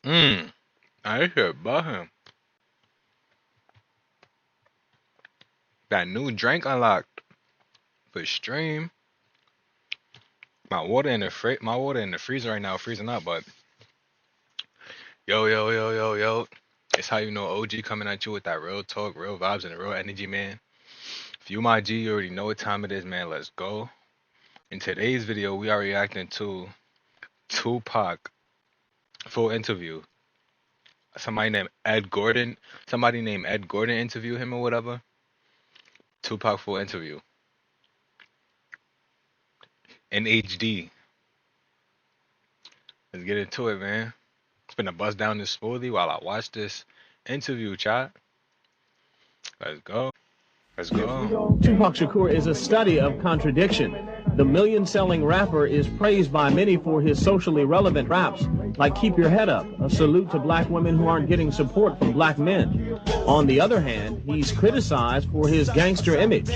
Mm. I hear about him. That new drink unlocked for stream. My water in the freezer right now, freezing up. But yo, yo, yo, yo, yo. It's how you know OG coming at you with that real talk, real vibes, and real energy, man. If you my G, you already know what time it is, man. Let's go. In today's video, we are reacting to Tupac full interview. Somebody named Ed Gordon. Somebody named Ed Gordon interview him or whatever. Tupac full interview in HD. Let's get into it, man. It's been a bust down this smoothie while I watch this interview, chat. Let's go. Let's go. Tupac Shakur is a study of contradiction. The million-selling rapper is praised by many for his socially relevant raps, like Keep Your Head Up, a salute to black women who aren't getting support from black men. On the other hand, he's criticized for his gangster image.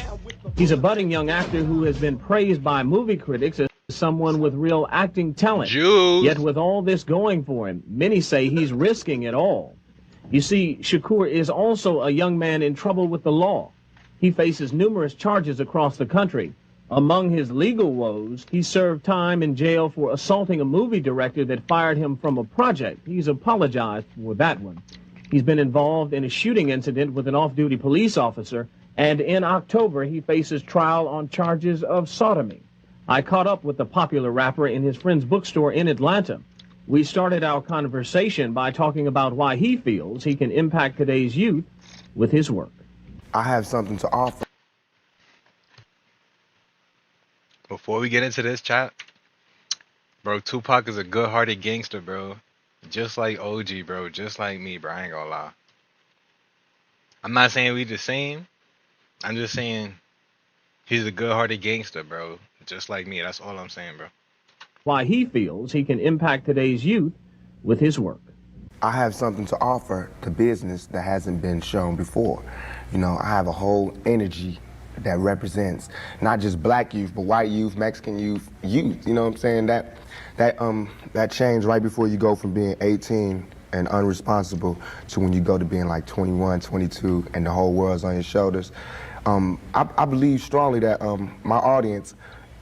He's a budding young actor who has been praised by movie critics as someone with real acting talent. Yet Juice. with all this going for him, many say he's risking it all. You see, Shakur is also a young man in trouble with the law. He faces numerous charges across the country. Among his legal woes, he served time in jail for assaulting a movie director that fired him from a project. He's apologized for that one. He's been involved in a shooting incident with an off-duty police officer, and in October, he faces trial on charges of sodomy. I caught up with the popular rapper in his friend's bookstore in Atlanta. We started our conversation by talking about why he feels he can impact today's youth with his work. I have something to offer. Before we get into this, chat, bro, Tupac is a good-hearted gangster, bro. Just like OG, bro. Just like me, bro. I ain't gonna lie. I'm not saying we the same. I'm just saying he's a good-hearted gangster, bro. Just like me. That's all I'm saying, bro. Why he feels he can impact today's youth with his work. I have something to offer to business that hasn't been shown before. You know, I have a whole energy that represents not just black youth, but white youth, Mexican youth, you know what I'm saying? That change right before you go from being 18 and unresponsible to when you go to being like 21, 22, and the whole world's on your shoulders. I believe strongly that my audience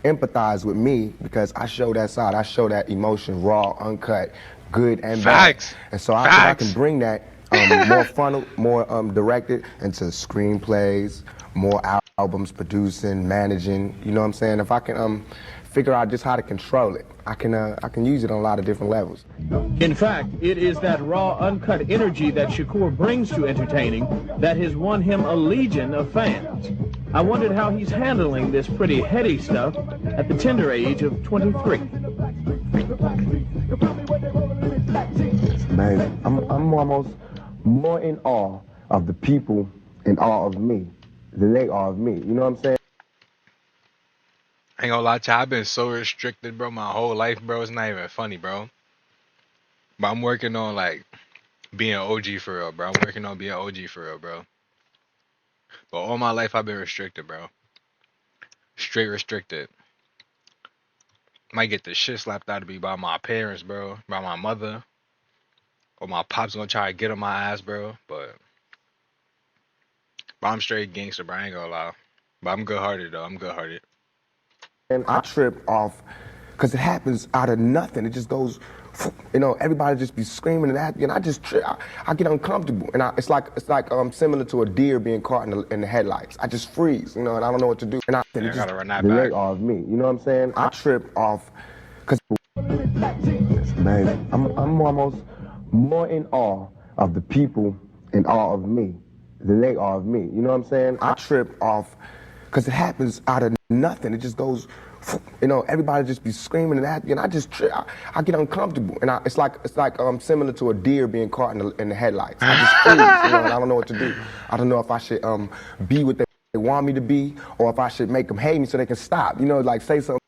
empathize with me because I show that side. I show that emotion raw, uncut, good and bad. Facts. And so if I can Facts. bring that more funnel, more directed into screenplays, more albums, producing, managing, you know what I'm saying? If I can figure out just how to control it, I can use it on a lot of different levels. In fact, it is that raw, uncut energy that Shakur brings to entertaining that has won him a legion of fans. I wondered how he's handling this pretty heady stuff at the tender age of 23. Man, I'm almost more in awe of the people in awe of me than they are of me. You know what I'm saying? I ain't gonna lie to you, I've been so restricted, bro, my whole life, bro. It's not even funny, bro. But I'm working on like being OG for real, bro. I'm working on being OG for real, bro. But all my life I've been restricted, bro. Straight restricted. Might get the shit slapped out of me by my parents, bro. By my mother. Or my pops gonna try to get on my ass, bro. But I'm straight gangster, bro. I ain't gonna lie. But I'm good hearted though. I'm good hearted. And I trip off because it happens out of nothing. It just goes, you know, everybody just be screaming and acting, and I just trip. I get uncomfortable, and it's like similar to a deer being caught in the headlights. I just freeze, you know, and I don't know what to do. And I gotta run that the back. leg off me, you know what I'm saying? I trip off because, man, I'm almost more in awe of the people in awe of me than they are of me. You know what I'm saying? I trip off because it happens out of nothing. It just goes, you know, everybody just be screaming and acting, and I just I get uncomfortable, and it's like similar to a deer being caught in the headlights. I just freeze, you know, and I don't know what to do. I don't know if I should be what they want me to be, or if I should make them hate me so they can stop. You know, like say something.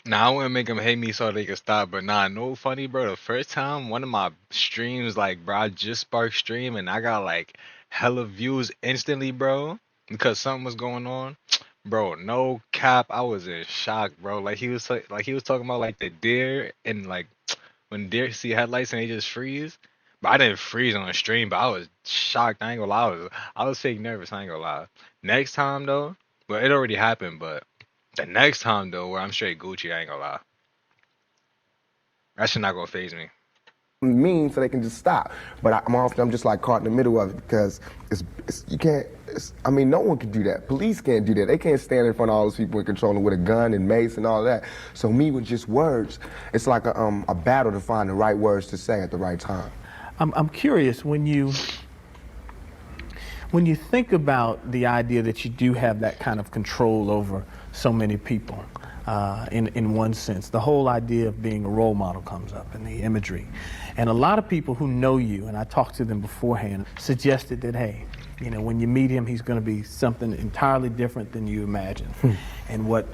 Nah, I wouldn't make them hate me so they can stop, but nah, no funny, bro. The first time one of my streams, like, bro, I just sparked stream and I got like hella views instantly, bro, because something was going on. Bro, no cap, I was in shock, bro. Like he was talking about like the deer and like when deer see headlights and they just freeze. But I didn't freeze on the stream, but I was shocked. I ain't gonna lie. I was fake nervous. I ain't gonna lie. Next time though, well, it already happened, but the next time though, where I'm straight Gucci, I ain't gonna lie. That shit not gonna phase me. mean so they can just stop. But I'm just like caught in the middle of it because you can't. I mean, no one can do that. Police can't do that. They can't stand in front of all those people and control them with a gun and mace and all that. So me with just words, it's like a battle to find the right words to say at the right time. I'm curious when you think about the idea that you do have that kind of control over so many people. In one sense, the whole idea of being a role model comes up in the imagery. And a lot of people who know you, and I talked to them beforehand, suggested that, hey, you know, when you meet him, he's going to be something entirely different than you imagine and what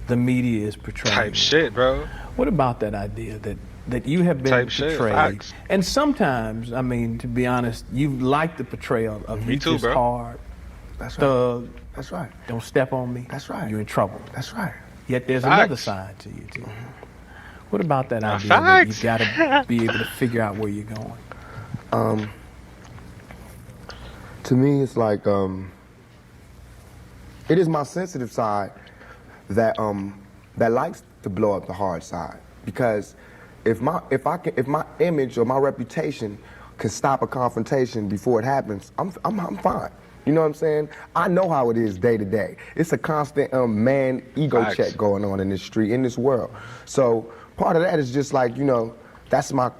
the media is portraying. Type shit, bro. What about that idea that you have been Type shit, portrayed? facts. And sometimes, I mean, to be honest, you like the portrayal of Me you too, just bro. hard, That's right. thug, That's right. don't step on me. That's right. You're in trouble. That's right. Yet there's Facts. another side to you, too. What about that idea that facts. you got to be able to figure out where you're going? To me, it's like it is my sensitive side that that likes to blow up the hard side, because if my image or my reputation can stop a confrontation before it happens, I'm fine. You know what I'm saying? I know how it is day to day. It's a constant man ego Facts. check going on in this street, in this world. So part of that is just like, you know, that's my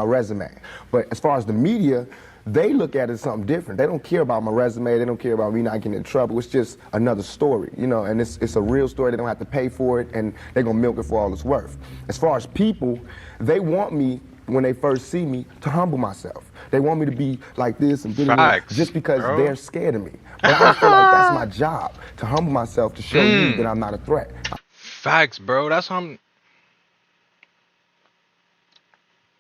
resume. But as far as the media, they look at it as something different. They don't care about my resume. They don't care about me not getting in trouble. It's just another story, you know, and it's a real story. They don't have to pay for it, and they're gonna milk it for all it's worth. As far as people, they want me, when they first see me, to humble myself. They want me to be like this and Facts, just because bro. they're scared of me. But I don't feel like that's my job, to humble myself, to show you that I'm not a threat. Facts, bro. That's what I'm.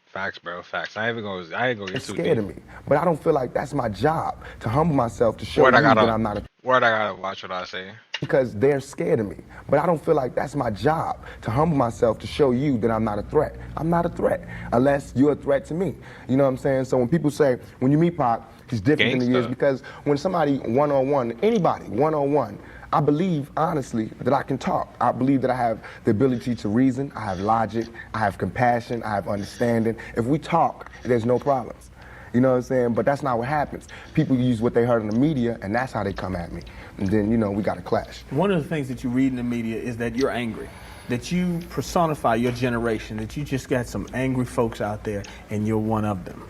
Facts, bro. Facts. I ain't gonna They're get too scared deep. of me. But I don't feel like that's my job, to humble myself, to show Word, you I that gotta. I'm not a Word, I gotta watch what I say. because they're scared of me. But I don't feel like that's my job, to humble myself, to show you that I'm not a threat. I'm not a threat unless you're a threat to me. You know what I'm saying? So when people say, when you meet Pac, he's different than he is, Gangsta. because when somebody one-on-one, anybody one-on-one, I believe, honestly, that I can talk. I believe that I have the ability to reason, I have logic, I have compassion, I have understanding. If we talk, there's no problems. You know what I'm saying? But that's not what happens. People use what they heard in the media, and that's how they come at me. And then, you know, we got to clash. One of the things that you read in the media is that you're angry, that you personify your generation, that you just got some angry folks out there, and you're one of them.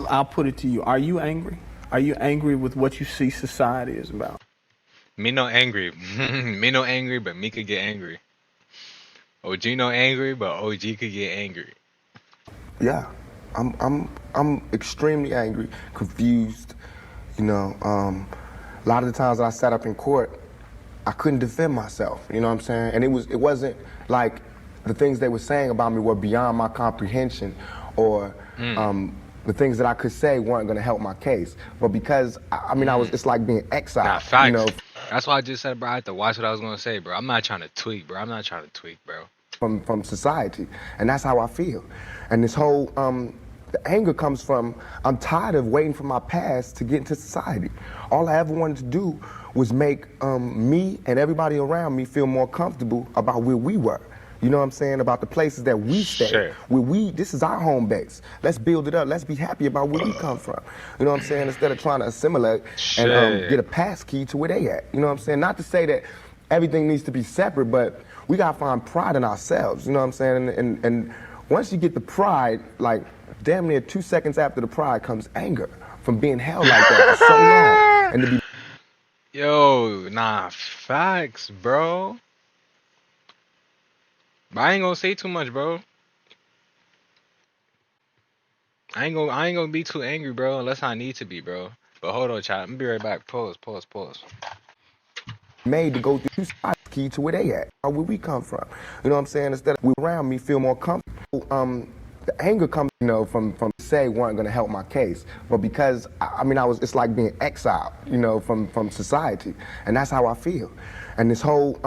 I'll put it to you. Are you angry? Are you angry with what you see society is about? Me no angry. Me no angry, but me could get angry. OG no angry, but OG could get angry. Yeah, I'm extremely angry, confused. You know, a lot of the times that I sat up in court, I couldn't defend myself. You know what I'm saying? And it wasn't like the things they were saying about me were beyond my comprehension, or the things that I could say weren't going to help my case. But because I mean, it's like being exiled. Nah, facts. You know, That's why I just said, bro. I had to watch what I was gonna say, bro. I'm not trying to tweak, bro. I'm not trying to tweak, bro. from society, and that's how I feel. And this whole the anger comes from, I'm tired of waiting for my past to get into society. All I ever wanted to do was make me and everybody around me feel more comfortable about where we were. You know what I'm saying? About the places that we stay. Sure. This is our home base. Let's build it up. Let's be happy about where we come from. You know what I'm saying? Instead of trying to assimilate and Sure. get a pass key to where they at. You know what I'm saying? Not to say that everything needs to be separate, but we gotta find pride in ourselves. You know what I'm saying? And once you get the pride, like damn near 2 seconds after the pride comes anger from being held like that for so long. And to be Yo, nah, facts, bro. But I ain't gonna say too much, bro. I ain't gonna be too angry, bro, unless I need to be, bro. But hold on, chat. I'm gonna be right back. Pause. made to go through 2 spots key to where they at, or where we come from. You know what I'm saying? Instead of we around me feel more comfortable. The anger comes, you know, from say weren't gonna help my case, but because I mean it's like being exiled, you know, from society, and that's how I feel. And this whole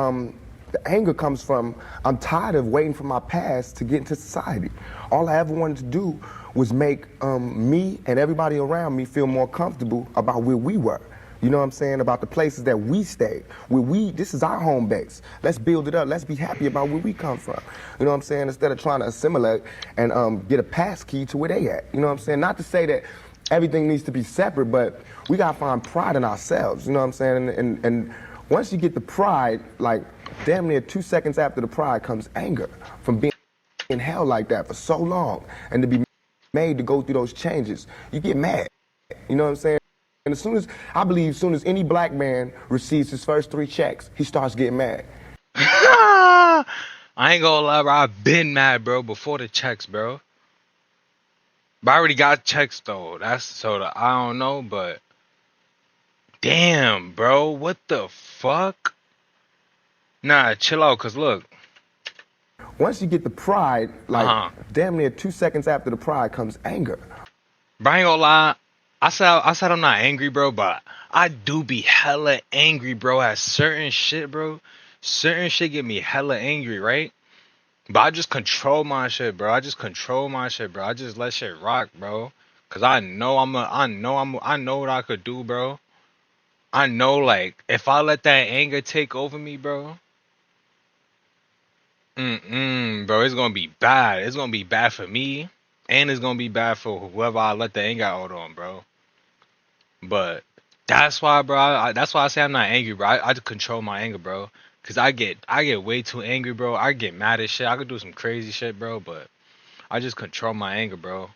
The anger comes from I'm tired of waiting for my past to get into society. All I ever wanted to do was make me and everybody around me feel more comfortable about where we were. You know what I'm saying? About the places that we stayed. This is our home base. Let's build it up. Let's be happy about where we come from. You know what I'm saying? Instead of trying to assimilate and get a pass key to where they at. You know what I'm saying? Not to say that everything needs to be separate, but we gotta find pride in ourselves. You know what I'm saying? And once you get the pride, like damn near 2 seconds after the pride comes anger from being held like that for so long and to be made to go through those changes. You get mad. You know what I'm saying? And I believe as soon as any black man receives his first 3 checks, he starts getting mad. I ain't gonna lie, bro. I've been mad, bro, before the checks, bro. But I already got checks though. I don't know, but damn, bro, what the fuck? Nah, chill out, cause look. Once you get the pride, like damn near 2 seconds after the pride comes anger. But I ain't gonna lie. I said I'm not angry, bro, but I do be hella angry, bro, at certain shit, bro. Certain shit get me hella angry, right? But I just control my shit, bro. I just let shit rock, bro. Cause I know I know what I could do, bro. I know, like, if I let that anger take over me, bro, bro, it's gonna be bad. It's gonna be bad for me, and it's gonna be bad for whoever I let the anger out on, bro. But that's why, bro. That's why I say I'm not angry, bro. I just control my anger, bro. Cause I get way too angry, bro. I get mad as shit. I could do some crazy shit, bro. But I just control my anger, bro.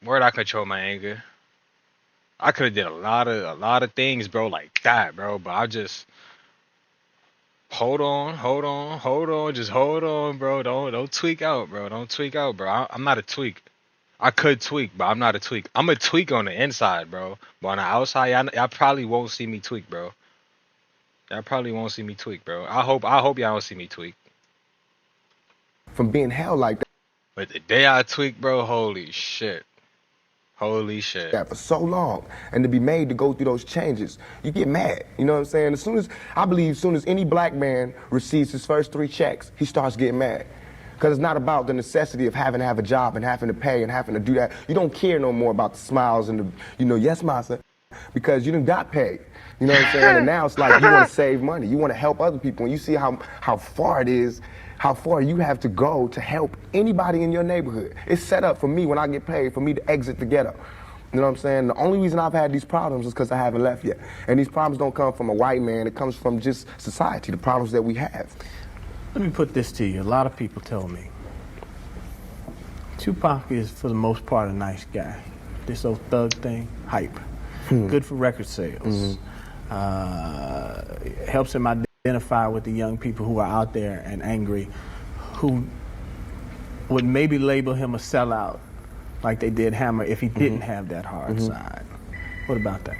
Where'd I control my anger? I could have did a lot of things, bro, like that, bro. But I just hold on, just hold on, bro. Don't tweak out, bro. Don't tweak out, bro. I'm not a tweak. I could tweak, but I'm not a tweak. I'm a tweak on the inside, bro. But on the outside, y'all probably won't see me tweak, bro. Y'all probably won't see me tweak, bro. I hope y'all don't see me tweak. From being held like But the day I tweak, bro, holy shit. Holy shit. that for so long and to be made to go through those changes, you get mad. You know what I'm saying? I believe as soon as any black man receives his first 3 checks, he starts getting mad. Because it's not about the necessity of having to have a job and having to pay and having to do that. You don't care no more about the smiles and the, yes, massa, because you done got paid. You know what I'm saying? And now it's like you want to save money. You want to help other people. And you see how far it is, how far you have to go to help anybody in your neighborhood. It's set up for me when I get paid for me to exit the ghetto. You know what I'm saying? The only reason I've had these problems is because I haven't left yet. And these problems don't come from a white man. It comes from just society, the problems that we have. Let me put this to you. A lot of people tell me Tupac is, for the most part, a nice guy. This old thug thing, hype. Good for record sales. Helps him identify with the young people who are out there and angry, who would maybe label him a sellout, like they did Hammer, if he didn't have that hard side. What about that?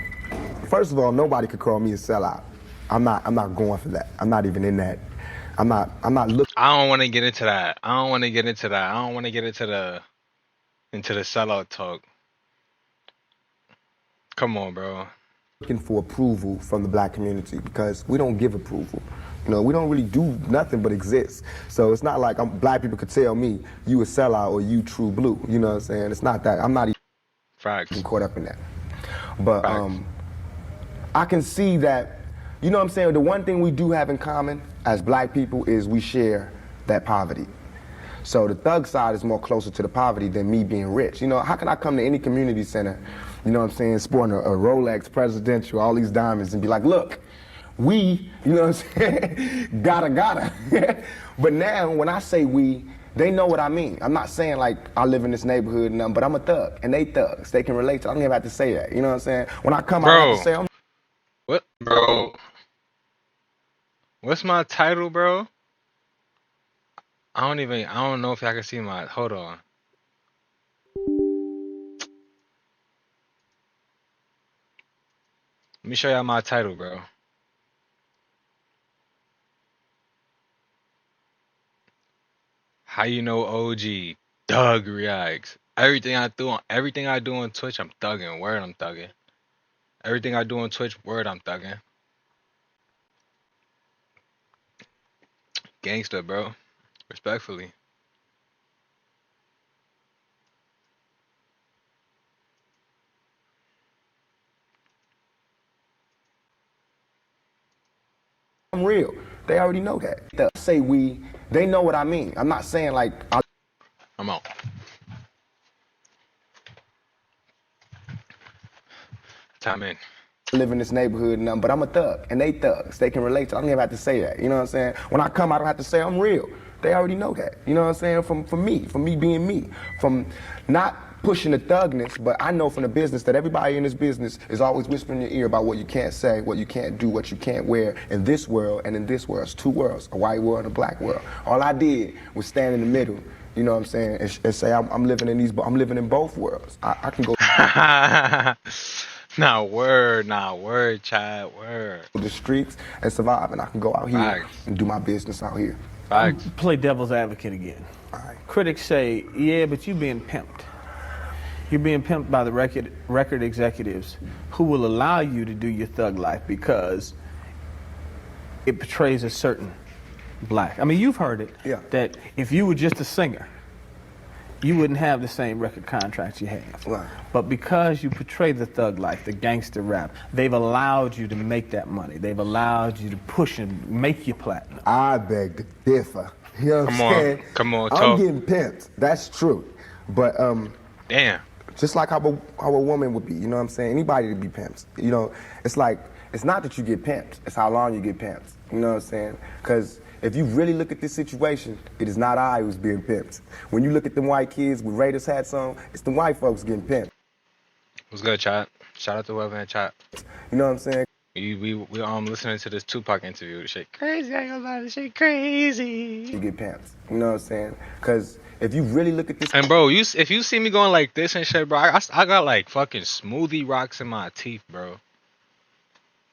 First of all, nobody could call me a sellout. I'm not going for that. I'm not even in that. I'm not looking. I don't want to get into that. I don't want to get into the sellout talk. Come on, bro. Looking for approval from the black community because we don't give approval. You know, we don't really do nothing but exist. So it's not like black people could tell me you a sellout or you true blue. You know what I'm saying? It's not that. I'm not even caught up in that. But I can see that, you know what I'm saying? The one thing we do have in common as black people is we share that poverty. So the thug side is more closer to the poverty than me being rich. You know, how can I come to any community center, you know what I'm saying, sporting a Rolex presidential, all these diamonds, and be like, look, we, you know what I'm saying, gotta. But now when I say we, they know what I mean. I'm not saying like I live in this neighborhood and nothing, but I'm a thug, and they thugs. They can relate to it. I don't even have to say that, you know what I'm saying? When I come, I have to say I'm... What, bro? What's my title, bro? I don't know if y'all can see my, hold on. Let me show y'all my title, bro. How you know OG? Doug reacts. Everything I do on Twitch, I'm thugging. Word, I'm thugging. Everything I do on Twitch, word, I'm thugging. Gangster, bro. Respectfully. I'm real. They already know that. They say we, they know what I mean. I'm not saying like I I'm out. Time in. live in this neighborhood and nothing, but I'm a thug, and they thugs. They can relate to. I don't even have to say that. You know what I'm saying? When I come, I don't have to say I'm real. They already know that. You know what I'm saying? From me being me, from not pushing the thugness, but I know from the business that everybody in this business is always whispering in your ear about what you can't say, what you can't do, what you can't wear in this world and in this world. It's two worlds, a white world and a black world. All I did was stand in the middle. You know what I'm saying? And say I'm living in these. I'm living in both worlds. I can go Nah, word, Chad, word. to the streets and survive, and I can go out here Facts. and do my business out here. Facts. Play devil's advocate again. All right. Critics say, yeah, but you're being pimped. You're being pimped by the record executives who will allow you to do your thug life because it portrays a certain black. I mean, you've heard it, Yeah. that if you were just a singer, you wouldn't have the same record contracts you have. Right. But because you portray the thug life, the gangster rap, they've allowed you to make that money. They've allowed you to push and make you platinum. I beg to differ. You know what I'm saying? Come on, I'm talk. getting pimped. That's true. But Damn. just like how a woman would be, you know what I'm saying? Anybody to be pimped. You know, it's like, it's not that you get pimped, it's how long you get pimped. You know what I'm saying? Because if you really look at this situation, it is not I who's being pimped. When you look at them white kids with Raiders hats on, it's the white folks getting pimped. What's good, chat? Shout out to whoever in chat. You know what I'm saying? We listening to this Tupac interview. This shit crazy. I ain't gonna lie, this shit crazy. You get pimped. You know what I'm saying? Because if you really look at this. And bro, if you see me going like this and shit, bro, I got like fucking smoothie rocks in my teeth, bro.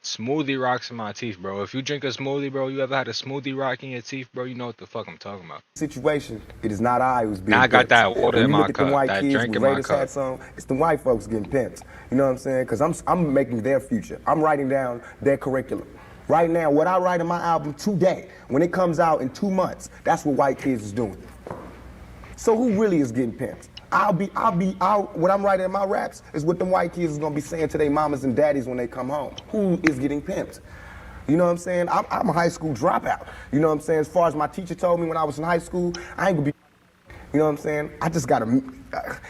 Smoothie rocks in my teeth, bro. If you drink a smoothie, bro, you ever had a smoothie rock in your teeth, bro, you know what the fuck I'm talking about. Situation, it is not I who's being Now I got pimped. that water When in you my look at them cup, white that kids drink with in my Raiders cup. hats on, it's the white folks getting pimped. You know what I'm saying? Because I'm making their future. I'm writing down their curriculum. Right now, what I write in my album today, when it comes out in 2 months, that's what white kids is doing. So who really is getting pimped? What I'm writing in my raps is what them white kids is gonna be saying to their mamas and daddies when they come home. Who is getting pimped? You know what I'm saying? I'm a high school dropout. You know what I'm saying? As far as my teacher told me when I was in high school, I ain't gonna be, you know what I'm saying? I just gotta,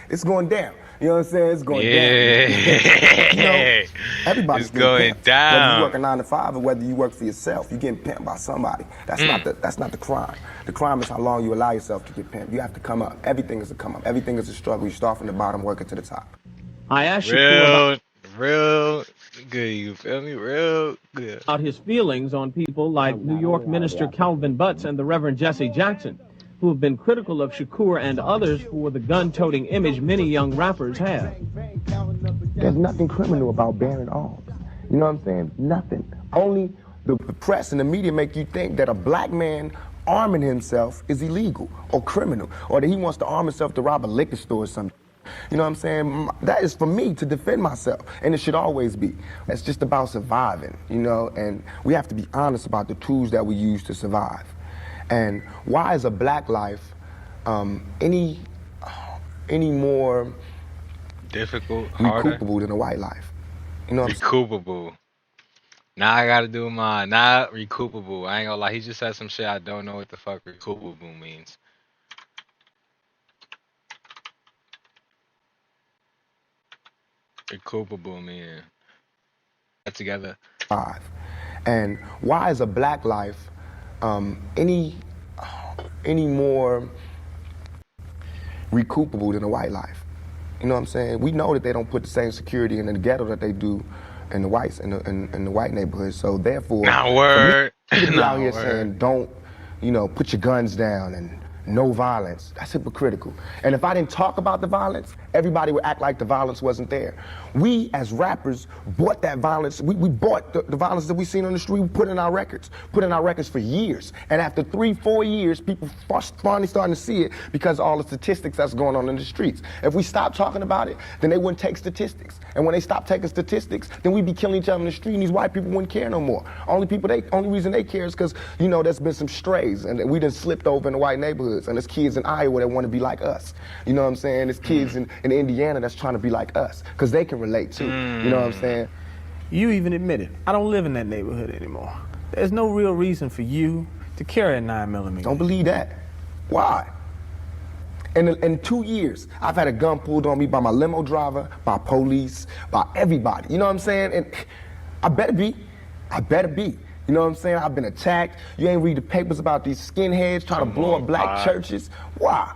it's going down. You know what I'm saying? It's going down. You know, everybody's It's getting going pimped. down. Whether you work a 9 to 5 or whether you work for yourself, you're getting pimped by somebody. That's not the crime. The crime is how long you allow yourself to get pimped. You have to come up. Everything is a come up. Everything is a struggle. You start from the bottom, working to the top. I asked Shakur Real good, you feel me? Real good. about his feelings on people like New York minister Calvin Butts and the Reverend Jesse Jackson, who have been critical of Shakur and others for the gun-toting image many young rappers have. There's nothing criminal about bearing arms. You know what I'm saying? Nothing. Only the press and the media make you think that a black man arming himself is illegal or criminal, or that he wants to arm himself to rob a liquor store or something. You know what I'm saying? That is for me to defend myself, and it should always be. It's just about surviving, you know, and we have to be honest about the tools that we use to survive. And why is a black life any more Difficult, harder, recoupable than a white life? You know what I'm saying? recoupable. Now I gotta do mine. Not recoupable. I ain't gonna lie. He just said some shit I don't know what the fuck recoupable means. Recoupable meaning. Get together. And why is a black life any more recoupable than a white life? You know what I'm saying? We know that they don't put the same security in the ghetto that they do in the whites in the white neighborhoods. So therefore, Nah, word. for me to be Nah, out here word. saying don't, you know, put your guns down and no violence. That's hypocritical. And if I didn't talk about the violence, everybody would act like the violence wasn't there. We, as rappers, bought that violence. We bought the violence that we seen on the street. We put in our records for years. And after 3-4 years, people finally starting to see it because of all the statistics that's going on in the streets. If we stop talking about it, then they wouldn't take statistics. And when they stop taking statistics, then we'd be killing each other in the street, and these white people wouldn't care no more. Only reason they care is because, you know, there's been some strays, and we done slipped over in the white neighborhoods. And there's kids in Iowa that want to be like us. You know what I'm saying? There's kids in Indiana that's trying to be like us, because they can relate too. You know what I'm saying? You even admitted, I don't live in that neighborhood anymore. There's no real reason for you to carry a 9mm. Don't believe that. Why? In 2 years, I've had a gun pulled on me by my limo driver, by police, by everybody. You know what I'm saying? And I better be. You know what I'm saying? I've been attacked. You ain't read the papers about these skinheads trying to blow up black churches. Why?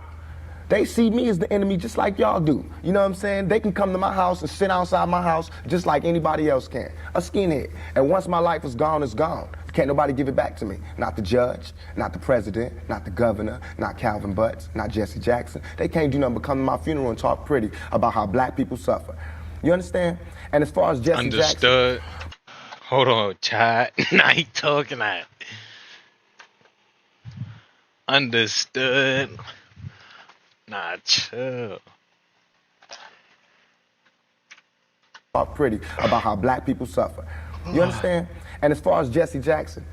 They see me as the enemy just like y'all do. You know what I'm saying? They can come to my house and sit outside my house just like anybody else can. A skinhead. And once my life is gone, it's gone. Can't nobody give it back to me. Not the judge, not the president, not the governor, not Calvin Butts, not Jesse Jackson. They can't do nothing but come to my funeral and talk pretty about how black people suffer. You understand? And as far as Jesse Understood. Jackson... Hold on, chat. Now he talking that. Understood. Nah, chill. Talk pretty about how black people suffer. You understand? And as far as Jesse Jackson,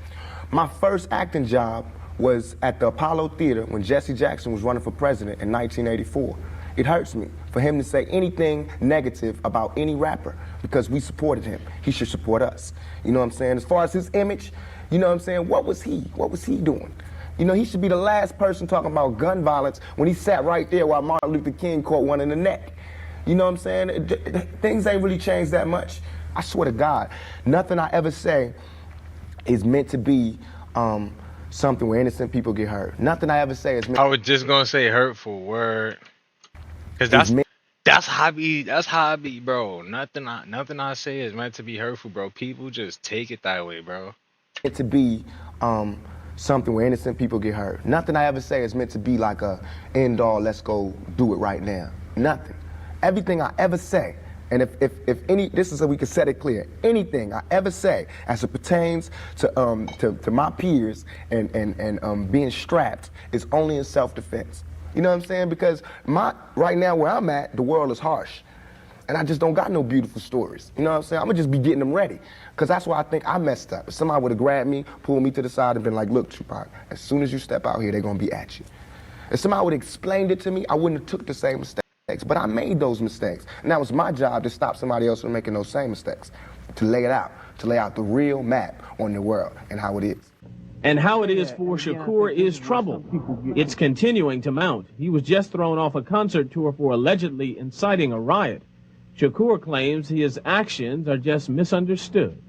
my first acting job was at the Apollo Theater when Jesse Jackson was running for president in 1984. It hurts me for him to say anything negative about any rapper because we supported him. He should support us. You know what I'm saying? As far as his image, you know what I'm saying? What was he doing? You know, he should be the last person talking about gun violence when he sat right there while Martin Luther King caught one in the neck. You know what I'm saying? Things ain't really changed that much. I swear to God, nothing I ever say is meant to be something where innocent people get hurt. Nothing I ever say is meant. I was just gonna say hurtful word. Cause that's how I be, bro. Nothing I say is meant to be hurtful, bro. People just take it that way, bro. Meant to be something where innocent people get hurt. Nothing I ever say is meant to be like a end all, let's go do it right now. Nothing. Everything I ever say, and if any, this is so we can set it clear, anything I ever say as it pertains to my peers and being strapped is only in self-defense. You know what I'm saying? Because right now where I'm at, the world is harsh. And I just don't got no beautiful stories. You know what I'm saying? I'm gonna just be getting them ready. Because that's why I think I messed up. If somebody would have grabbed me, pulled me to the side and been like, look, Tupac, as soon as you step out here, they're gonna be at you. If somebody would have explained it to me, I wouldn't have took the same mistakes. But I made those mistakes. And that was my job to stop somebody else from making those same mistakes. To lay it out. To lay out the real map on the world and how it is. And how it is for Shakur is trouble. It's continuing to mount. He was just thrown off a concert tour for allegedly inciting a riot. Shakur claims his actions are just misunderstood.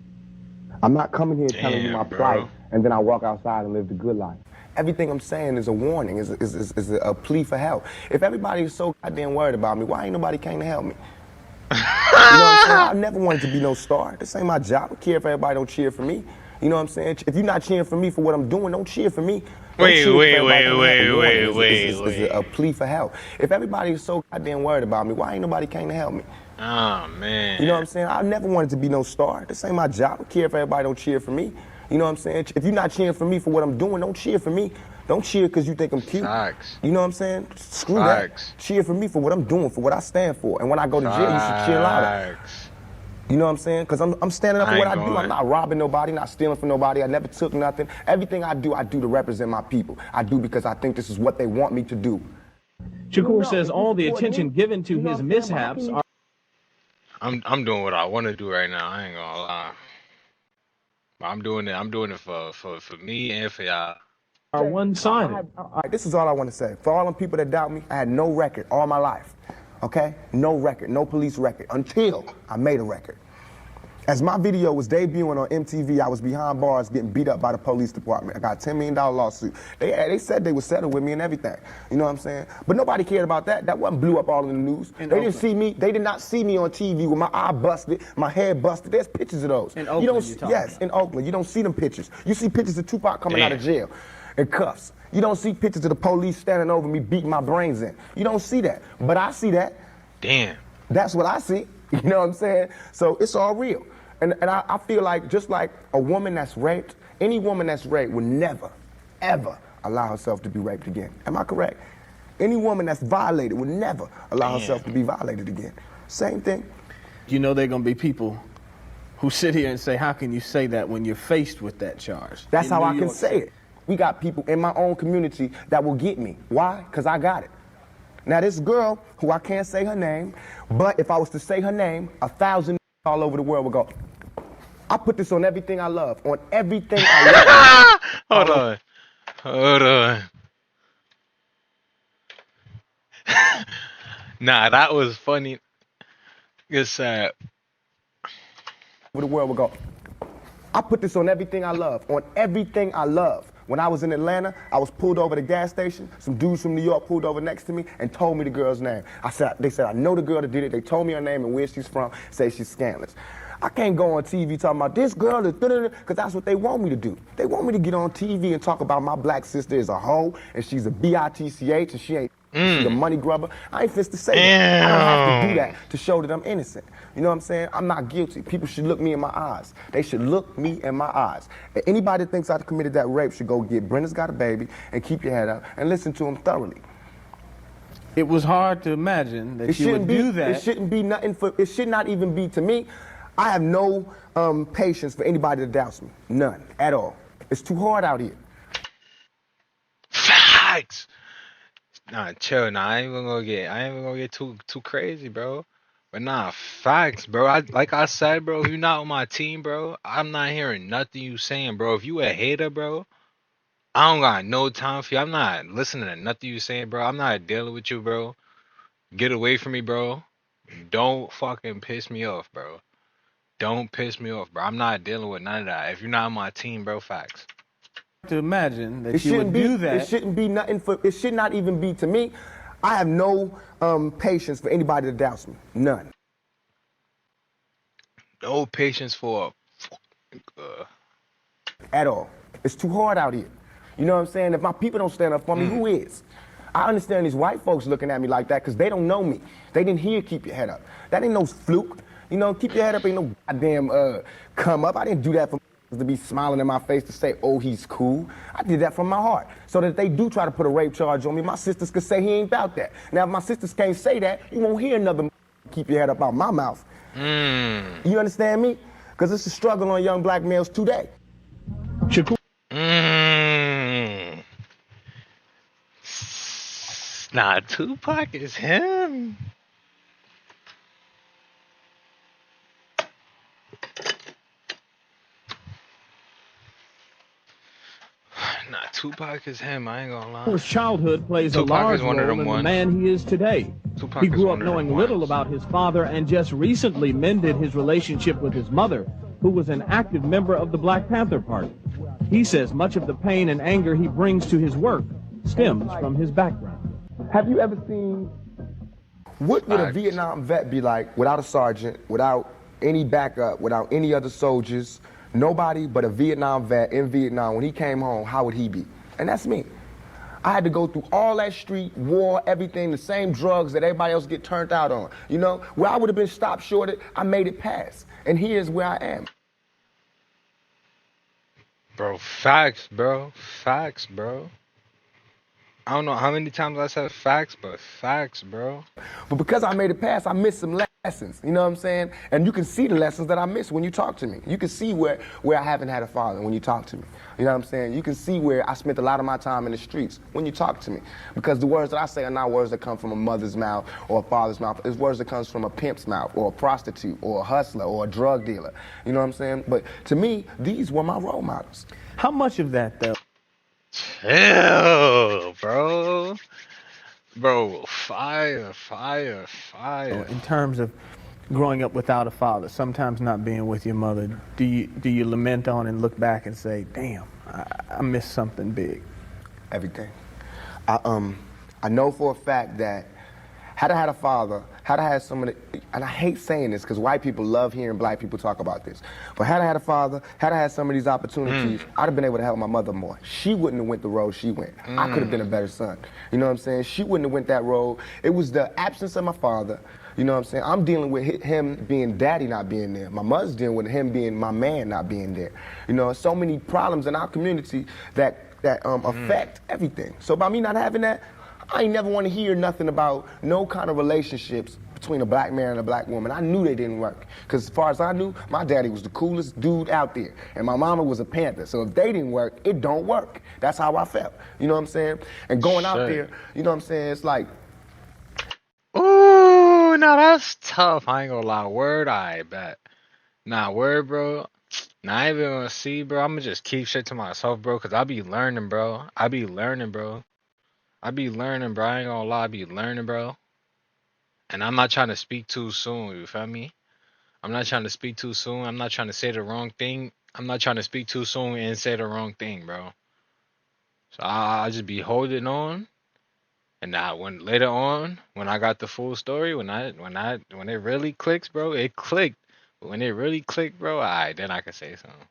I'm not coming here telling you my plight and then I walk outside and live the good life. Everything I'm saying is a warning, is a plea for help. If everybody is so goddamn worried about me, why ain't nobody came to help me? You know what I'm saying? I never wanted to be no star. This ain't my job. I don't care if everybody don't cheer for me. You know what I'm saying? If you're not cheering for me for what I'm doing, don't cheer for me. Wait. It's a plea for help. If everybody is so goddamn worried about me, why ain't nobody came to help me? Oh, man. You know what I'm saying? I never wanted to be no star. This ain't my job. I don't care if everybody don't cheer for me. You know what I'm saying? If you're not cheering for me for what I'm doing, don't cheer for me. Don't cheer because you think I'm cute. Facts. You know what I'm saying? Screw that. Cheer for me for what I'm doing, for what I stand for. And when I go to jail, you should cheer louder. You know what I'm saying? Because I'm standing up for what I do. I'm not robbing nobody, not stealing from nobody. I never took nothing. Everything I do to represent my people. I do because I think this is what they want me to do. Shakur says all the attention given to his mishaps are... I'm doing what I want to do right now. I ain't gonna lie. I'm doing it for me and for y'all. Are one-sided. All right, this is all I want to say. For all them people that doubt me, I had no record all my life. Okay? No record, no police record, until I made a record. As my video was debuting on MTV, I was behind bars getting beat up by the police department. I got a $10 million lawsuit. They said they would settle with me and everything. You know what I'm saying? But nobody cared about that. That wasn't blew up all in the news. They didn't see me. They did not see me on TV with my eye busted, my head busted. There's pictures of those. In Oakland, yes, in Oakland. You don't see them pictures. You see pictures of Tupac coming out of jail. in cuffs. You don't see pictures of the police standing over me beating my brains in. You don't see that. But I see that. Damn. That's what I see. You know what I'm saying? So it's all real. And I feel like just like a woman that's raped, any woman that's raped would never, ever allow herself to be raped again. Am I correct? Any woman that's violated would never allow herself to be violated again. Same thing. You know there are going to be people who sit here and say, how can you say that when you're faced with that charge? That's how I can say it. We got people in my own community that will get me. Why? Because I got it. Now this girl, who I can't say her name, but if I was to say her name, 1,000 all over the world would go, I put this on everything I love, on everything I love. Hold on. Nah, that was funny. It's sad. The world would go, I put this on everything I love, on everything I love. When I was in Atlanta, I was pulled over at the gas station. Some dudes from New York pulled over next to me and told me the girl's name. They said, I know the girl that did it. They told me her name and where she's from, say she's scandalous. I can't go on TV talking about this girl is because that's what they want me to do. They want me to get on TV and talk about my black sister is a hoe and she's a bitch and she ain't she's a money grubber. I ain't fit to say that. I don't have to do that to show that I'm innocent. You know what I'm saying? I'm not guilty. People should look me in my eyes. They should look me in my eyes. And anybody that thinks I committed that rape should go get Brenda's Got a Baby and keep your head up and listen to him thoroughly. It was hard to imagine that you would do that. It shouldn't be nothing for, it should not even be to me. I have no patience for anybody that doubts me. None at all. It's too hard out here. Facts. Nah, chill. Nah, I ain't even gonna get too crazy, bro. But nah, facts, bro. Like I said, bro. If you're not on my team, bro, I'm not hearing nothing you saying, bro. If you a hater, bro, I don't got no time for you. I'm not listening to nothing you saying, bro. I'm not dealing with you, bro. Get away from me, bro. Don't fucking piss me off, bro. Don't piss me off, bro. I'm not dealing with none of that. If you're not on my team, bro, facts. To imagine that you would do that. It shouldn't be nothing for, it should not even be to me. I have no patience for anybody that doubts me. None. No patience for At all. It's too hard out here. You know what I'm saying? If my people don't stand up for me, who is? I understand these white folks looking at me like that because they don't know me. They didn't hear keep your head up. That ain't no fluke. You know, keep your head up ain't no goddamn come up. I didn't do that for to be smiling in my face to say, oh, he's cool. I did that from my heart. So that if they do try to put a rape charge on me, my sisters could say he ain't about that. Now, if my sisters can't say that, you won't hear another keep your head up out my mouth. You understand me? Because it's a struggle on young black males today. Shakur. Nah, Tupac is him. Nah, Tupac is him. I ain't gonna lie. His childhood plays Tupac a large is one role of them in the ones. man he is today. Tupac He is grew one up of them knowing little ones. about his father and just recently mended his relationship with his mother, who was an active member of the Black Panther Party. He says much of the pain and anger he brings to his work stems from his background. Have you ever seen, what would a Vietnam vet be like without a sergeant, without any backup, without any other soldiers, nobody but a Vietnam vet in Vietnam? When he came home, how would he be? And that's me. I had to go through all that street, war, everything, the same drugs that everybody else get turned out on. You know, where I would have been stopped shorted, I made it past. And here's where I am. Bro, facts, bro. Facts, bro. I don't know how many times I said facts, but facts, bro. But because I made it past, I missed some lessons, you know what I'm saying? And you can see the lessons that I missed when you talk to me. You can see where I haven't had a father when you talk to me. You know what I'm saying? You can see where I spent a lot of my time in the streets when you talk to me. Because the words that I say are not words that come from a mother's mouth or a father's mouth. It's words that comes from a pimp's mouth or a prostitute or a hustler or a drug dealer. You know what I'm saying? But to me, these were my role models. How much of that, though? Chill, bro. Bro, fire. In terms of growing up without a father, sometimes not being with your mother, do you lament on and look back and say, damn, I missed something big? Everything. I know for a fact that had I had a father, had I had some of the, and I hate saying this because white people love hearing black people talk about this, but had I had a father, had I had some of these opportunities, I'd have been able to help my mother more. She wouldn't have went the road she went. I could have been a better son. You know what I'm saying? She wouldn't have went that road. It was the absence of my father. You know what I'm saying? I'm dealing with him being daddy not being there. My mother's dealing with him being my man not being there. You know, so many problems in our community that affect everything. So by me not having that, I ain't never want to hear nothing about no kind of relationships between a black man and a black woman. I knew they didn't work. Because as far as I knew, my daddy was the coolest dude out there. And my mama was a Panther. So if they didn't work, it don't work. That's how I felt. You know what I'm saying? And going out there, you know what I'm saying? It's like, Ooh, now that's tough. I ain't gonna lie. Word, I bet. Nah, word, bro. Nah, I ain't even gonna see, bro. I'm gonna just keep shit to myself, bro, because I be learning, bro. I be learning, bro. I be learning, bro. I ain't gonna lie. I be learning, bro. And I'm not trying to speak too soon, you feel me? I'm not trying to speak too soon. I'm not trying to say the wrong thing. I'm not trying to speak too soon and say the wrong thing, bro. So I just be holding on. And now when later on, when I got the full story, when it really clicks, bro, it clicked. But when it really clicked, bro, alright, then I can say something.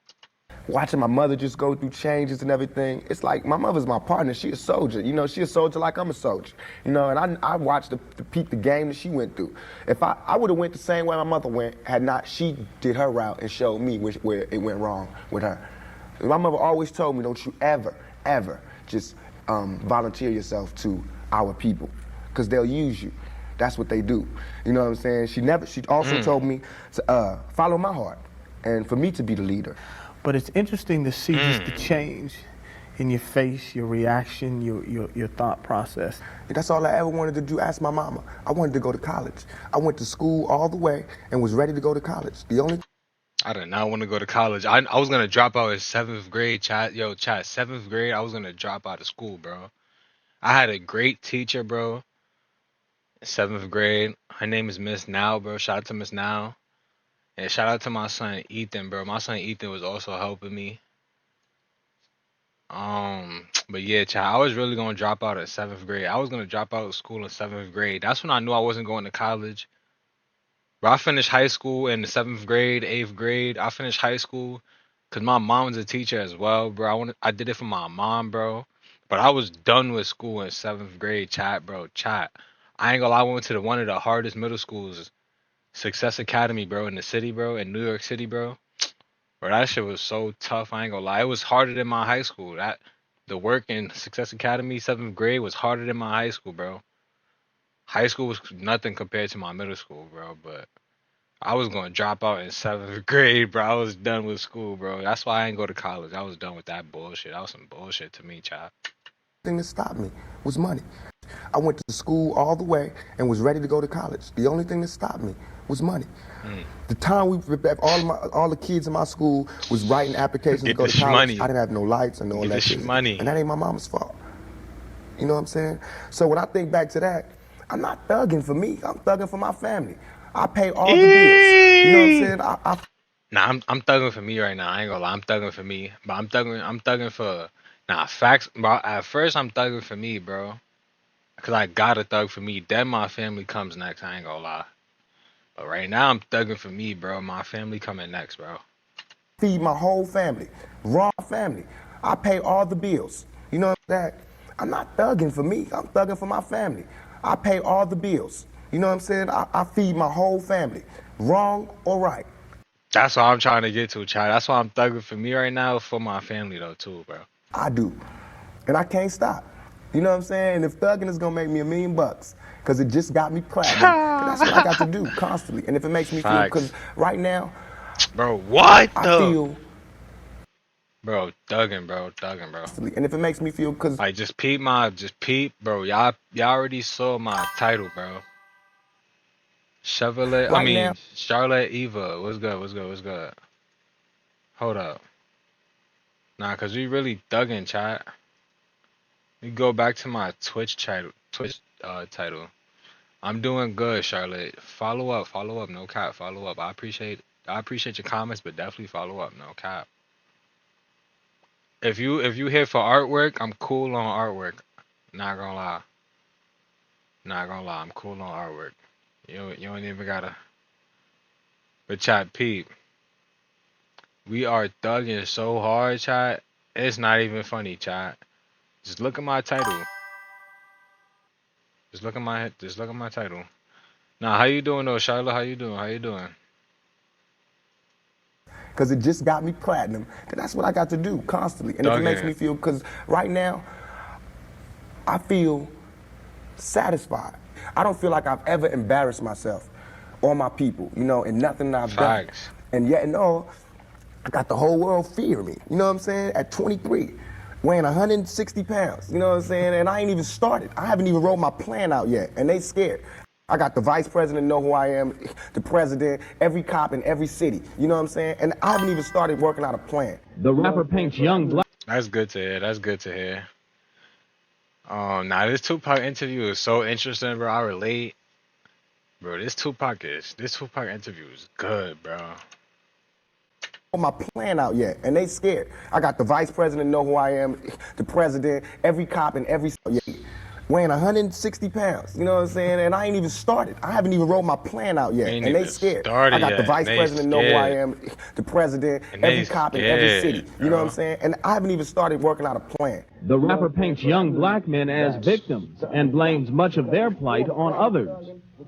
watching my mother just go through changes and everything, it's like my mother's my partner. She a soldier. You know, she a soldier like I'm a soldier. You know, and I watched the peep the game that she went through. If I would have went the same way my mother went, had not she did her route and showed me where it went wrong with her. My mother always told me, don't you ever just volunteer yourself to our people, because they'll use you. That's what they do. You know what I'm saying? She also told me to follow my heart and for me to be the leader. But it's interesting to see just the change in your face, your reaction, your thought process. That's all I ever wanted to do. Ask my mama. I wanted to go to college. I went to school all the way and was ready to go to college. The only I did not want to go to college. I was gonna drop out in seventh grade, chat. Yo, chat, seventh grade, I was gonna drop out of school, bro. I had a great teacher, bro. Seventh grade. Her name is Miss Now, bro. Shout out to Miss Now. And shout out to my son Ethan, bro. My son Ethan was also helping me. But yeah, child, I was really gonna drop out at seventh grade. I was gonna drop out of school in seventh grade. That's when I knew I wasn't going to college. Bro, I finished high school in the seventh grade, eighth grade. I finished high school because my mom was a teacher as well, bro. I did it for my mom, bro. But I was done with school in seventh grade, chat, bro. Chat. I ain't gonna lie, I went to one of the hardest middle schools, Success Academy, bro, in the city, bro, in New York City, bro. Bro, that shit was so tough. I ain't gonna lie. It was harder than my high school. The work in Success Academy, seventh grade, was harder than my high school, bro. High school was nothing compared to my middle school, bro. But I was gonna drop out in seventh grade, bro. I was done with school, bro. That's why I didn't go to college. I was done with that bullshit. That was some bullshit to me, child. thing that stopped me was money. I went to school all the way and was ready to go to college. The only thing that stopped me was money. The time all the kids in my school was writing applications to Get go the to college, shmoney. I didn't have no lights or no Get the electricity. shmoney. And that ain't my mama's fault. You know what I'm saying? So when I think back to that, I'm not thugging for me. I'm thugging for my family. I pay all the bills. You know what I'm saying? Nah, I'm thugging for me right now. I ain't gonna lie, I'm thugging for me. But I'm thugging for nah facts, bro. At first I'm thugging for me, bro. Cause I gotta thug for me. Then my family comes next. I ain't gonna lie. But right now I'm thugging for me, bro. My family coming next, bro. feed my whole family, raw family. I pay all the bills. You know that? I'm not thugging for me. I'm thugging for my family. I pay all the bills. You know what I'm saying? I feed my whole family, wrong or right. That's what I'm trying to get to, child. That's why I'm thugging for me right now, for my family though, too, bro. I do. And I can't stop. You know what I'm saying? And if thugging is gonna make me $1,000,000, because it just got me platinum, then that's what I got to do constantly. And if it makes me feel, because Facts. right now, Bro, what I the? feel, Bro, thugging, bro. and if it makes me feel, because Like, just peep, bro. Y'all already saw my title, bro. Chevrolet, I right now, mean, Charlotte Eva. What's good, what's good? Hold up. Nah, cause we really thugging, chat. We go back to my Twitch title. I'm doing good, Charlotte. Follow up, no cap, follow up. I appreciate your comments, but definitely follow up, no cap. If you here for artwork, I'm cool on artwork. Not gonna lie. I'm cool on artwork. You don't even gotta. But chat peep, we are thugging so hard, chat. It's not even funny, chat. Just look at my title. Just look at my title. Now, how you doing though, Charlotte? How you doing? How you doing? Because it just got me platinum. And that's what I got to do constantly. And if it makes Thugging. me feel, because right now, I feel satisfied. I don't feel like I've ever embarrassed myself or my people, you know, in nothing that I've done. Facts. And yet, and all, I got the whole world fearing me. You know what I'm saying? At 23, weighing 160 pounds. You know what I'm saying? And I ain't even started. I haven't even wrote my plan out yet. And they scared. I got the vice president know who I am, the president, every cop in every city. You know what I'm saying? And I haven't even started working out a plan. The rapper paints young black. That's good to hear. That's good to hear. Now this Tupac interview is so interesting, bro. I relate, bro. This Tupac interview is good, bro. My plan out yet, and they scared. I got the vice president know who I am, the president, every cop in every weighing 160 pounds. You know what I'm saying? And I ain't even started. I haven't even wrote my plan out yet, Ain't and they even scared. started I got yet, the and vice they president know who I scared. am, the president, And every they cop in every city. scared, You know what I'm bro. saying? And I haven't even started working out a plan. The rapper paints young black men as victims and blames much of their plight on others.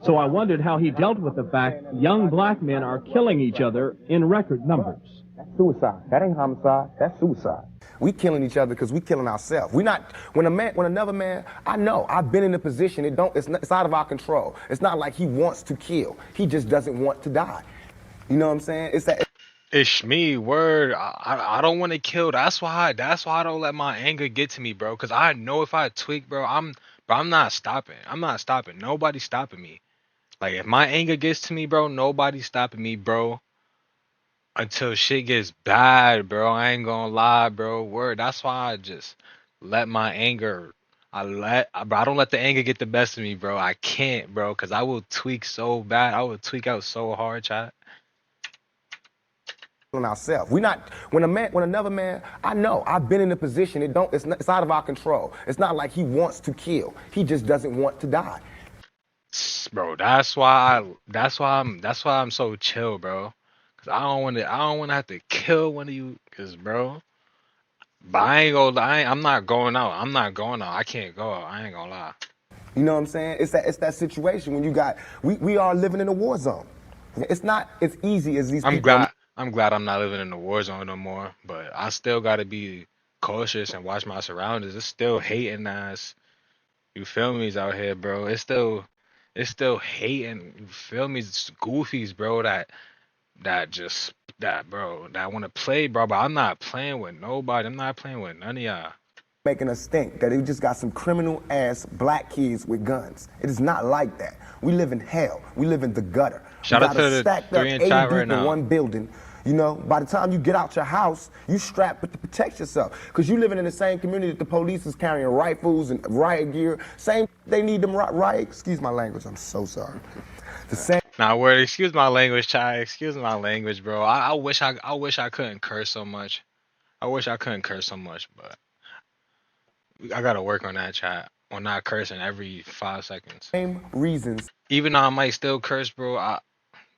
So I wondered how he dealt with the fact young black men are killing each other in record numbers. That's suicide. That ain't homicide. That's suicide. We killing each other because we killing ourselves. We not when another man. I know. I've been in a position. It's out of our control. It's not like he wants to kill. He just doesn't want to die. You know what I'm saying? It's that. It's me, word. I don't want to kill. That's why I don't let my anger get to me, bro. Cause I know if I tweak, bro, I'm not stopping. I'm not stopping. Nobody's stopping me. Like if my anger gets to me, bro, nobody's stopping me, bro. Until shit gets bad, bro. I ain't gonna lie, bro. Word. That's why I just let my anger. Bro, I don't let the anger get the best of me, bro. I can't, bro, cause I will tweak so bad. I will tweak out so hard, chat. Ourselves. We not when another man. I know. I've been in a position. It's out of our control. It's not like he wants to kill. He just doesn't want to die. Bro, that's why I'm so chill, bro. Cause I don't wanna have to kill one of you, cause bro. But I ain't gonna lie, I'm not going out. I'm not going out. I can't go out. I ain't gonna lie. You know what I'm saying? It's that situation when you got we are living in a war zone. It's not as easy as these people are. I'm glad I'm not living in the war zone no more. But I still gotta be cautious and watch my surroundings. It's still hating ass. You feel me? Out here, bro. It's still hating. You feel me? It's goofies, bro. That want to play, bro. But I'm not playing with nobody. I'm not playing with none of y'all. Making us think that we just got some criminal ass black kids with guns. It is not like that. We live in hell. We live in the gutter. Shout We out got to us the stacked up three in 80 chat deep right in now. one building. You know, by the time you get out your house, you strapped to protect yourself. Because you living in the same community that the police is carrying rifles and riot gear. Same, they need them riot, excuse my language, I'm so sorry. The same. Now, word, excuse my language, child. Excuse my language, bro. I wish I couldn't curse so much. I wish I couldn't curse so much, but I gotta work on that, chat. On not cursing every 5 seconds. Same reasons Even though I might still curse, bro.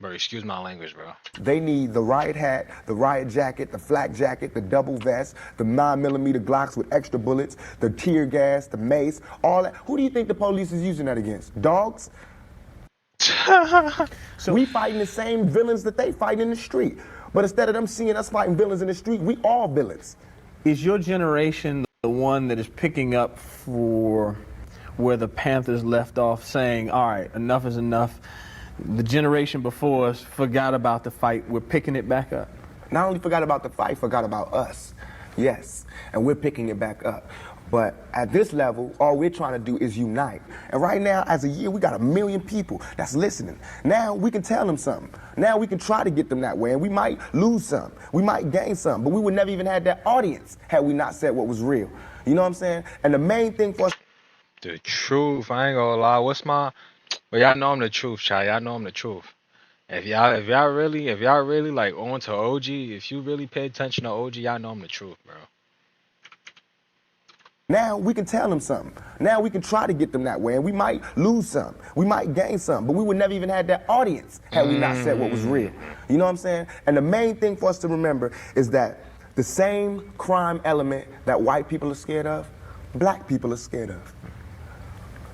Bro, excuse my language, bro. they need the riot hat, the riot jacket, the flak jacket, the double vest, the 9mm Glocks with extra bullets, the tear gas, the mace, all that. Who do you think the police is using that against? Dogs? So we fighting the same villains that they fight in the street. But instead of them seeing us fighting villains in the street, we all villains. Is your generation the one that is picking up for where the Panthers left off, saying, all right, enough is enough? The generation before us forgot about the fight. We're picking it back up. Not only forgot about the fight, forgot about us. Yes, and we're picking it back up. But at this level, all we're trying to do is unite. And right now, as a year, we got 1 million people that's listening. Now we can tell them something. Now we can try to get them that way. And we might lose some. We might gain some. But we would never even had that audience had we not said what was real. You know what I'm saying? And the main thing for us. The truth, I ain't gonna lie. But y'all know I'm the truth, child. Y'all know I'm the truth. If y'all really like on to OG, if you really pay attention to OG, y'all know I'm the truth, bro. Now we can tell them something. Now we can try to get them that way, and we might lose some. We might gain some, but we would never even had that audience had we not said what was real. You know what I'm saying? And the main thing for us to remember is that the same crime element that white people are scared of, black people are scared of.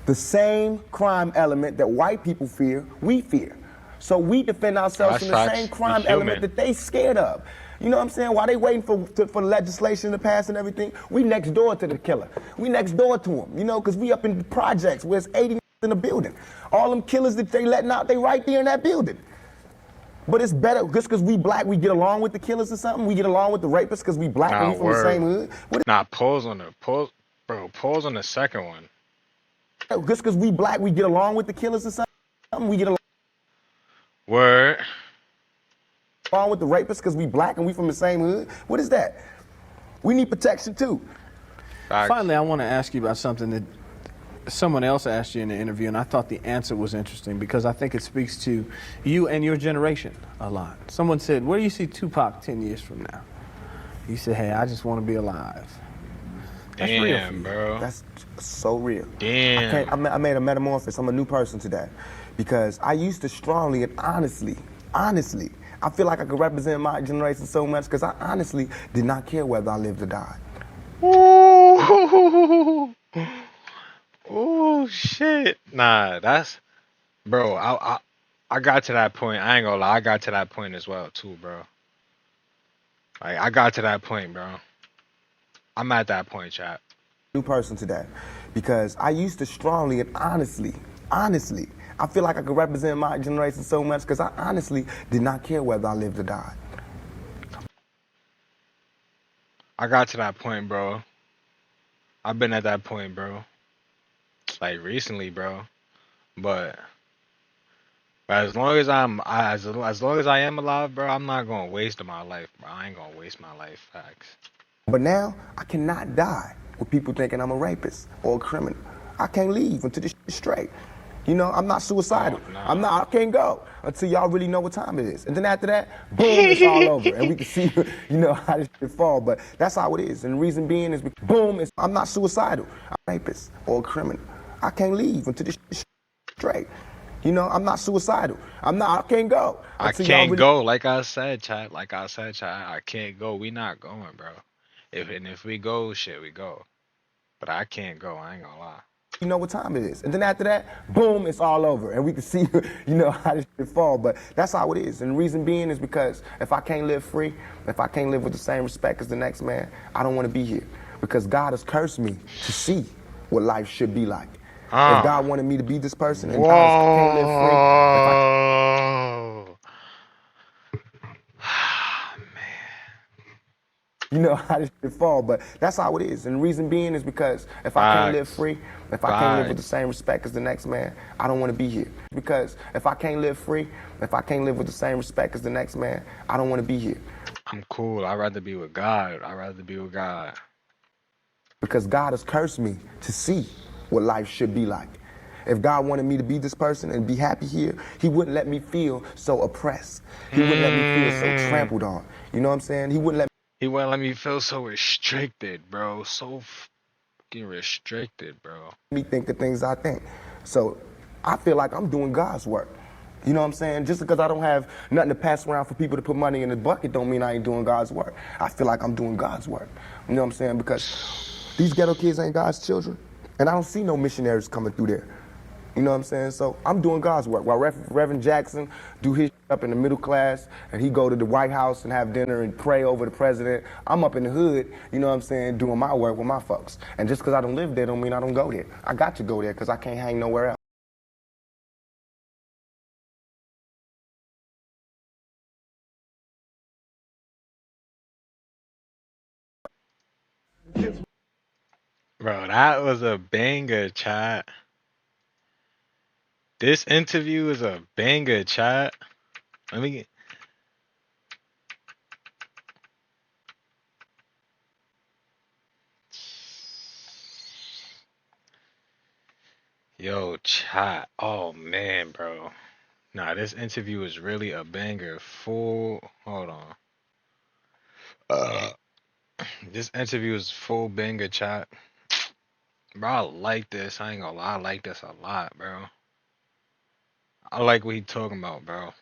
The same crime element that white people fear, we fear. So we defend ourselves from the same crime element that they scared of. You know what I'm saying? While they waiting for legislation to pass and everything, we next door to the killer. We next door to him, you know, because we up in the projects where it's 80 in the building. All them killers that they letting out, they right there in that building. But it's better, just because we black, we get along with the killers or something? We get along with the rapists because we black and we from the same hood? Pause on the second one. Just because we black, we get along with the killers or something? We get along with the rapists because we black and we from the same hood? What is that? We need protection too. Finally, I want to ask you about something that someone else asked you in the interview, and I thought the answer was interesting because I think it speaks to you and your generation a lot. Someone said, where do you see Tupac 10 years from now? You said, hey, I just want to be alive. That's real for you, bro. That's so real. Damn. I made a metamorphosis. I'm a new person today because I used to strongly and honestly, I feel like I could represent my generation so much because I honestly did not care whether I lived or died. Ooh. Oh shit. Nah, that's bro, I got to that point. I ain't gonna lie, I got to that point as well too, bro. Like I got to that point, bro. I'm at that point, chat. New person today because I used to strongly and honestly, I feel like I could represent my generation so much because I honestly did not care whether I lived or died. I got to that point, bro. I've been at that point, bro. Like recently, bro. But as long as as long as I am alive, bro, I'm not gonna waste my life, bro. I ain't gonna waste my life, facts. But now I cannot die with people thinking I'm a rapist or a criminal. I can't leave until this shit is straight. You know, I'm not suicidal. Oh, nah. I can't go until y'all really know what time it is. And then after that, boom, it's all over. And we can see, you know, how this shit fall. But that's how it is. And the reason being is, boom, I'm not suicidal. I'm a rapist or a criminal. I can't leave until this shit is straight. You know, I'm not suicidal. I can't go. I can't go, like I said, chat. I can't go. We not going, bro. If we go, shit, we go. But I can't go, I ain't gonna lie. You know what time it is. And then after that, boom, it's all over. And we can see, you know, how this shit fall. But that's how it is. And the reason being is because if I can't live free, if I can't live with the same respect as the next man, I don't want to be here. Because God has cursed me to see what life should be like. If God wanted me to be this person and I can't live free, you know how this shit fall, but that's how it is. And the reason being is because if I can't live free, if I can't live with the same respect as the next man, I don't want to be here. Because if I can't live free, if I can't live with the same respect as the next man, I don't want to be here. I'm cool. I'd rather be with God. Because God has cursed me to see what life should be like. If God wanted me to be this person and be happy here, he wouldn't let me feel so oppressed. He wouldn't let me feel so trampled on. You know what I'm saying? He wouldn't let me feel so restricted, bro. So fucking restricted, bro. Me think the things I think. So I feel like I'm doing God's work. You know what I'm saying? Just because I don't have nothing to pass around for people to put money in the bucket don't mean I ain't doing God's work. I feel like I'm doing God's work. You know what I'm saying? Because these ghetto kids ain't God's children. And I don't see no missionaries coming through there. You know what I'm saying? So I'm doing God's work. While Reverend Jackson do his up in the middle class and he go to the White House and have dinner and pray over the president, I'm up in the hood, you know what I'm saying, doing my work with my folks. And just because I don't live there don't mean I don't go there. I got to go there because I can't hang nowhere else. Bro, that was a banger, chat. This interview is a banger, chat. Let me get... Yo, chat. Oh, man, bro. Nah, this interview is really a banger. Hold on. This interview is full banger, chat. Bro, I like this. I ain't gonna lie, I like this a lot, bro. I like what he talking about, bro.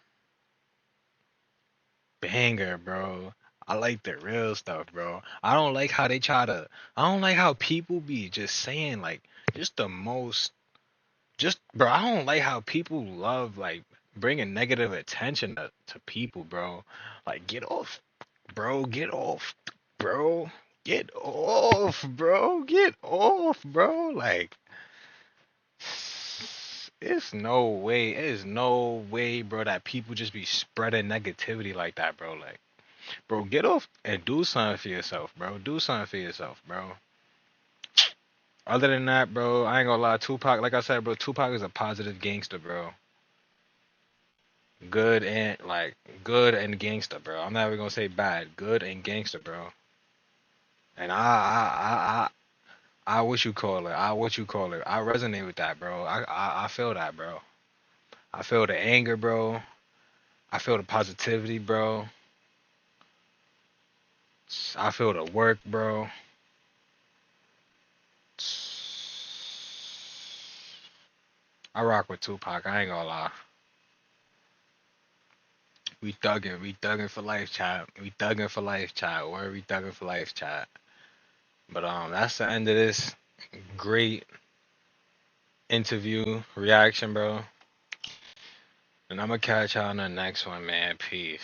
Banger, bro. I like the real stuff, bro. I don't like how they try to. I don't like how people be just saying like just the most. Just bro, I don't like how people love like bringing negative attention to people, bro. Like get off, bro. Get off, bro. Get off, bro. Get off, bro. Like it's no way, bro, that people just be spreading negativity like that, bro. Like, bro, get off and do something for yourself, bro. Do something for yourself, bro. Other than that, bro, I ain't gonna lie. Tupac, like I said, bro, Tupac is a positive gangster, bro. Good and gangster, bro. I'm not even gonna say bad. Good and gangster, bro. And I what you call it. I what you call it. I resonate with that, bro. I feel that, bro. I feel the anger, bro. I feel the positivity, bro. I feel the work, bro. I rock with Tupac. I ain't gonna lie. We thugging for life, chat. We thugging for life, chat. Where we thugging for life, chat. But that's the end of this great interview reaction, bro. And I'm gonna catch y'all on the next one, man. Peace.